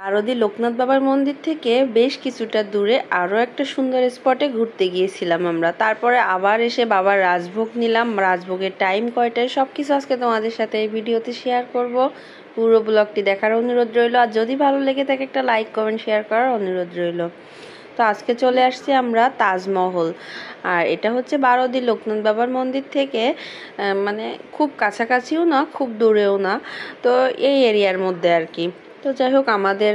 আরদি লোকনাথ বাবার মন্দির থেকে বেশ কিছুটা দূরে আরও একটা সুন্দর স্পটে ঘুরতে গিয়েছিলাম আমরা। তারপরে আবার এসে বাবার রাজভোগ নিলাম। রাজভোগের টাইম কয়টায় সব কিছু আজকে তোমাদের সাথে এই ভিডিওতে শেয়ার করব। পুরো ব্লগটি দেখার অনুরোধ রইল, আর যদি ভালো লেগে থাকে একটা লাইক কমেন্ট শেয়ার করার অনুরোধ রইল। তো আজকে চলে আসছি আমরা তাজমহল, আর এটা হচ্ছে বারোদি লোকনাথ বাবার মন্দির থেকে মানে খুব কাছাকাছিও না খুব দূরেও না, তো এই এরিয়ার মধ্যে আর কি। তো যাই হোক, আমাদের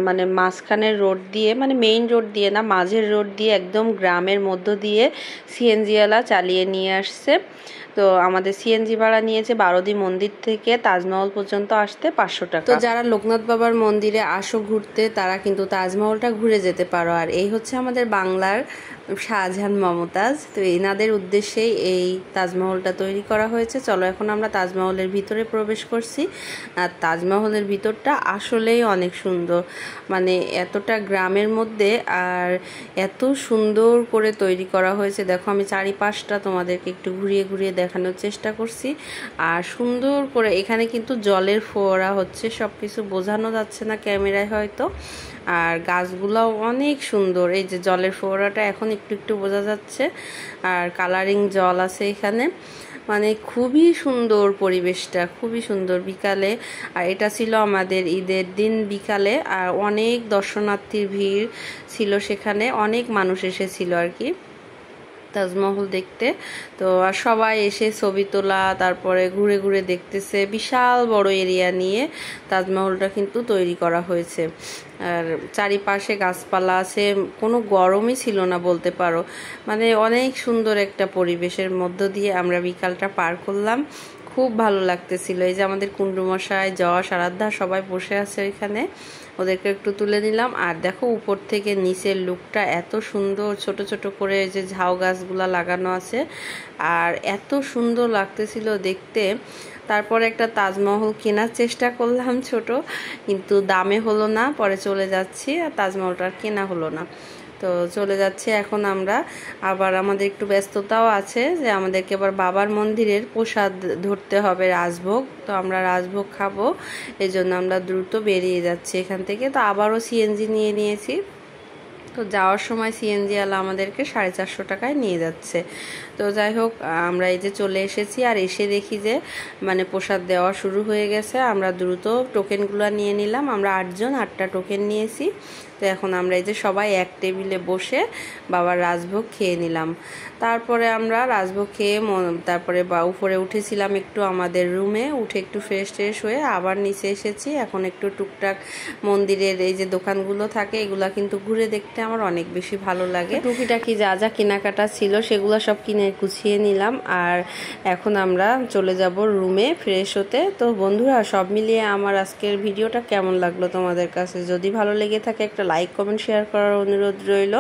মানে মাঝখানের রোড দিয়ে, মানে মেইন রোড দিয়ে না, মাঝের রোড দিয়ে একদম গ্রামের মধ্য দিয়ে সিএনজিওয়ালা চালিয়ে নিয়ে আসছে। তো আমাদের সিএনজি ভাড়া নিয়েছে বারোদি মন্দির থেকে তাজমহল পর্যন্ত আসতে 500 টাকা। তো যারা লোকনাথ বাবার মন্দিরে আসো ঘুরতে, তারা কিন্তু তাজমহলটা ঘুরে যেতে পারো। আর এই হচ্ছে আমাদের বাংলার শাহজাহান মমতাজ, তো এনাদের উদ্দেশ্যেই এই তাজমহলটা তৈরি করা হয়েছে। চলো এখন আমরা তাজমহলের ভিতরে প্রবেশ করছি। আর তাজমহলের ভিতরটা আসলেই অনেক সুন্দর, মানে এতটা গ্রামের মধ্যে আর এত সুন্দর করে তৈরি করা হয়েছে। দেখো, আমি চারিপাশটা তোমাদেরকে একটু ঘুরিয়ে ঘুরিয়ে দেখানোর চেষ্টা করছি। আর সুন্দর করে এখানে কিন্তু জলের ফোয়ারা হচ্ছে, সব কিছু বোঝানো যাচ্ছে না ক্যামেরায় হয়তো। আর গাছগুলাও অনেক সুন্দর, এই যে জলের ফোয়ারাটা এখন একটু একটু বোঝা যাচ্ছে। আর কালারিং জল আছে এখানে, মানে খুবই সুন্দর পরিবেশটা, খুবই সুন্দর বিকালে। আর এটা ছিল আমাদের ঈদের দিন বিকালে, আর অনেক দর্শনার্থীর ভিড় ছিল সেখানে, অনেক মানুষ এসেছিল আর কি তাজমহল দেখতে। তো আর সবাই এসে ছবি তোলা, তারপরে ঘুরে ঘুরে দেখতেছে। বিশাল বড় এরিয়া নিয়ে তাজমহলটা কিন্তু তৈরি করা হয়েছে। আর চারিপাশে গাছপালা আছে, কোনো গরমই ছিল না বলতে পারো। মানে অনেক সুন্দর একটা পরিবেশের মধ্য দিয়ে আমরা বিকালটা পার করলাম, খুব ভালো লাগতেছিল। এই যে আমাদের কুণ্ডুমশাই, যশ, আরাধ্যা সবাই বসে আছে এখানে, ওদেরকে একটু তুলে নিলাম। আর দেখো উপর থেকে নিচের লুকটা এত সুন্দর, ছোট ছোট করে যে ঝাউ গাছগুলা লাগানো আছে, আর এত সুন্দর লাগতেছিল দেখতে। তারপরে একটা তাজমহল কেনার চেষ্টা করলাম ছোট, কিন্তু দামে হলো না, পরে চলে যাচ্ছি। আর তাজমহলটা আর কেনা হলো না, তো চলে যাচ্ছে এখন আমরা। আবার আমাদের একটু ব্যস্ততাও আছে যে আমাদেরকে আবার বাবার মন্দিরের প্রসাদ ধরতে হবে, রাজভোগ। তো আমরা রাজভোগ খাবো, এই জন্য আমরা দ্রুত বেরিয়ে যাচ্ছি এখান থেকে। তো আবারও সিএনজি নিয়ে নিয়েছি। তো যাওয়ার সময় সিএনজিওয়ালা আমাদেরকে 450 টাকায় নিয়ে যাচ্ছে। তো যাই হোক, আমরা এই যে চলে এসেছি, আর এসে দেখি যে মানে প্রসাদ দেওয়া শুরু হয়ে গেছে। আমরা দ্রুত টোকেনগুলো নিয়ে নিলাম, আমরা 8 জন 8টা টোকেন নিয়েছি। তো এখন আমরা এই যে সবাই এক টেবিলে বসে বাবার রাজভোগ খেয়ে নিলাম। তারপরে আমরা রাজভোগ খেয়ে তারপরে উপরে উঠেছিলাম একটু আমাদের রুমে, উঠে একটু ফ্রেশ ট্রেশ হয়ে আবার নিচে এসেছি। এখন একটু টুকটাক মন্দিরের এই যে দোকানগুলো থাকে, এগুলা কিন্তু ঘুরে দেখতে আমার অনেক বেশি ভালো লাগে। টুকিটাকি যা যা কেনাকাটা ছিল সেগুলো সব কিনে গুছিয়ে নিলাম। আর এখন আমরা চলে যাব রুমে ফ্রেশ হতে। তো বন্ধুরা, সব মিলিয়ে আমার আজকের ভিডিওটা কেমন লাগলো তোমাদের কাছে? যদি ভালো লেগে থাকে একটা লাইক কমেন্ট শেয়ার করার অনুরোধ রইল।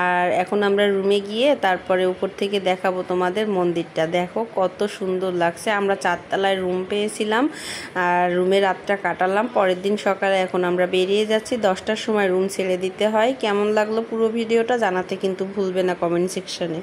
আর এখন আমরা রুমে গিয়ে তারপরে উপর থেকে দেখাবো তোমাদের মন্দিরটা। দেখো কত সুন্দর লাগছে। আমরা 4 তলায় রুম পেয়েছিলাম, আর রুমে রাতটা কাটালাম। পরের দিন সকালে এখন আমরা বেরিয়ে যাচ্ছি, 10টার সময় রুম ছেড়ে দিতে হয়। কেমন লাগলো পুরো ভিডিওটা জানাতে কিন্তু ভুলবে না কমেন্ট সেকশনে।